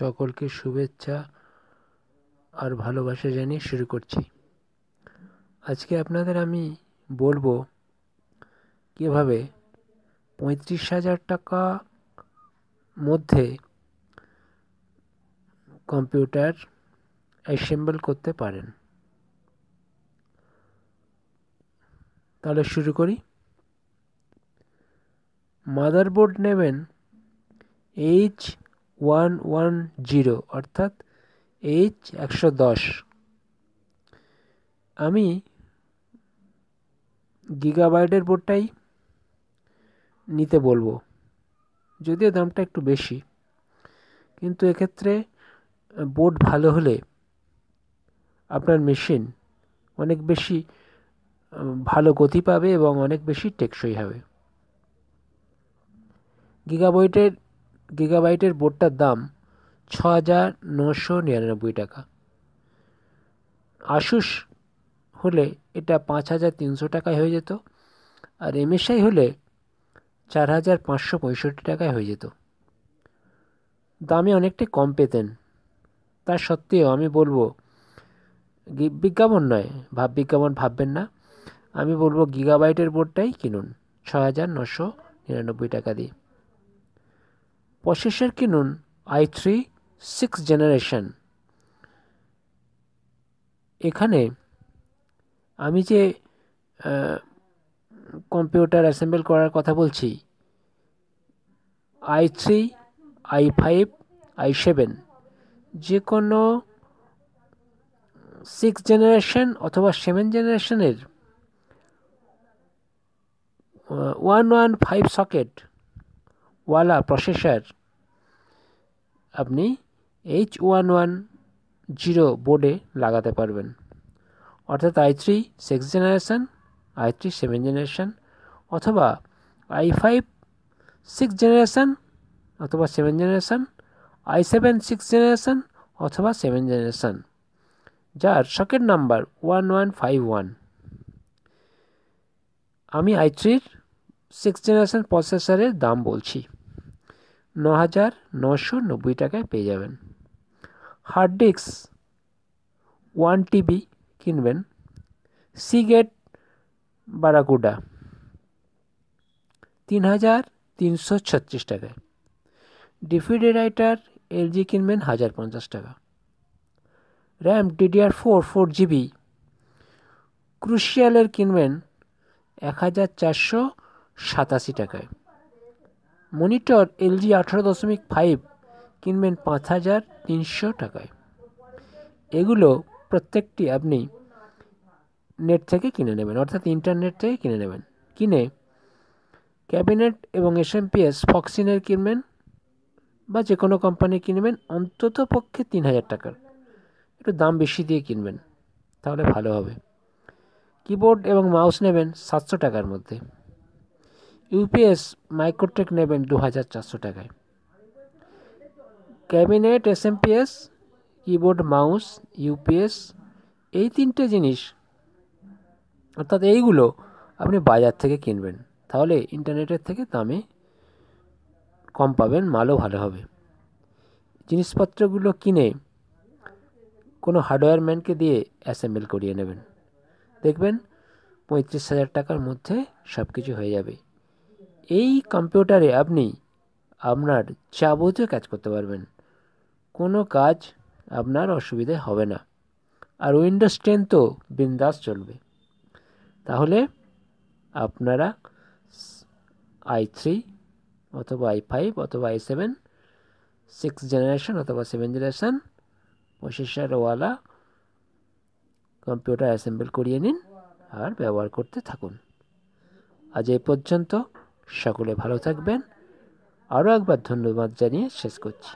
সকলকে শুভেচ্ছা আর ভালোবাসা জানিয়ে শুরু করছি। আজকে আপনাদের আমি বলবো কিভাবে 35,000 টাকা মধ্যে কম্পিউটার অ্যাসেম্বল করতে পারেন। তাহলে শুরু করি। মাদারবোর্ড নেবেন H110 অর্থাৎ H110। আমি গিগাবাইটের বোর্ডটাই নিতে বলবো, যদিও দামটা একটু বেশি, কিন্তু এক্ষেত্রে বোর্ড ভালো হলে আপনার মেশিন অনেক বেশি ভালো গতি পাবে এবং অনেক বেশি টেকসই হবে। গিগাবাইটের বোর্ডটার দাম 6,999 টাকা। আসুস হলে এটা 5,300 টাকায় হয়ে যেত, আর MSI হলে 4,565 টাকায় হয়ে যেত। দামে অনেকটাই কম পেতেন। তা সত্ত্বেও আমি বলবো, বিজ্ঞাপন নয়, বিজ্ঞাপন ভাববেন না, আমি বলবো গিগাবাইটের বোর্ডটাই কিনুন 6,999 টাকা দিয়ে। প্রসেসর কিনুন i3 6th জেনারেশন। এখানে আমি যে কম্পিউটার অ্যাসেম্বল করার কথা বলছি, i3, i5, i7 যে কোনো 6 জেনারেশন অথবা 7 জেনারেশনের 115 সকেট ওয়ালা প্রসেসর আপনি H110 বোর্ডে লাগাতে পারবেন। অর্থাৎ i3 6 জেনারেশন, i3 7 জেনারেশন অথবা i5 6 জেনারেশন অথবা 7 জেনারেশন, i7 6 জেনারেশন অথবা 7 জেনারেশন, যার সকেট নাম্বার 1151। আমি i3-র 6 জেনারেশন প্রসেসরের দাম বলছি, 9,990 টাকায় পেয়ে যাবেন। হার্ড ডিস্ক 1 TB কিনবেন সিগেট বারাকুডা 3,336 টাকায়। ডিভিডি রাইটার LG কিনবেন 1,050 টাকা। র্যাম DDR4 4GB ক্রুশিয়ালের কিনবেন 1,487 টাকায়। মনিটর LG 18.5 কিনবেন 5,300 টাকায়। এগুলো প্রত্যেকটি আপনি নেট থেকে কিনে নেবেন, অর্থাৎ ইন্টারনেট থেকে কিনে নেবেন। কিনে ক্যাবিনেট এবং SMPS ফক্সিনের কিনবেন বা যে কোনো কোম্পানি কিনবেন অন্তত পক্ষে 3,000 টাকার, একটু দাম বেশি দিয়ে কিনবেন, তাহলে ভালো হবে। কিবোর্ড এবং মাউস নেবেন 700 টাকার মধ্যে। UPS মাইক্রোটেক নেবেন 2,400 টাকায়। Cabinet, SMPS, keyboard, mouse, UPS এই তিনটে জিনিস, অর্থাৎ এইগুলো আপনি বাজার থেকে কিনবেন, তাহলে ইন্টারনেটের থেকে দামে কম পাবেন, মালও ভালো হবে। জিনিসপত্রগুলো কিনে কোনো হার্ডওয়্যার ম্যানকে দিয়ে অ্যাসেম্বল করিয়ে নেবেন, দেখবেন 35,000 টাকার মধ্যে সব কিছু হয়ে যাবে। এই কম্পিউটারে আপনি আপনার যাবতীয় কাজ করতে পারবেন, কোনো কাজ আপনার অসুবিধে হবে না। আর উইন্ডোজ 10 তো বিন্দাস চলবে। তাহলে আপনারা i3 অথবা i5 অথবা i7 6 জেনারেশন অথবা 7 জেনারেশন প্রসেসরওয়ালা কম্পিউটার অ্যাসেম্বল করিয়ে নিন আর ব্যবহার করতে থাকুন। আজ এই পর্যন্ত, সকলে ভালো থাকবেন। আরও একবার ধন্যবাদ জানিয়ে শেষ করছি।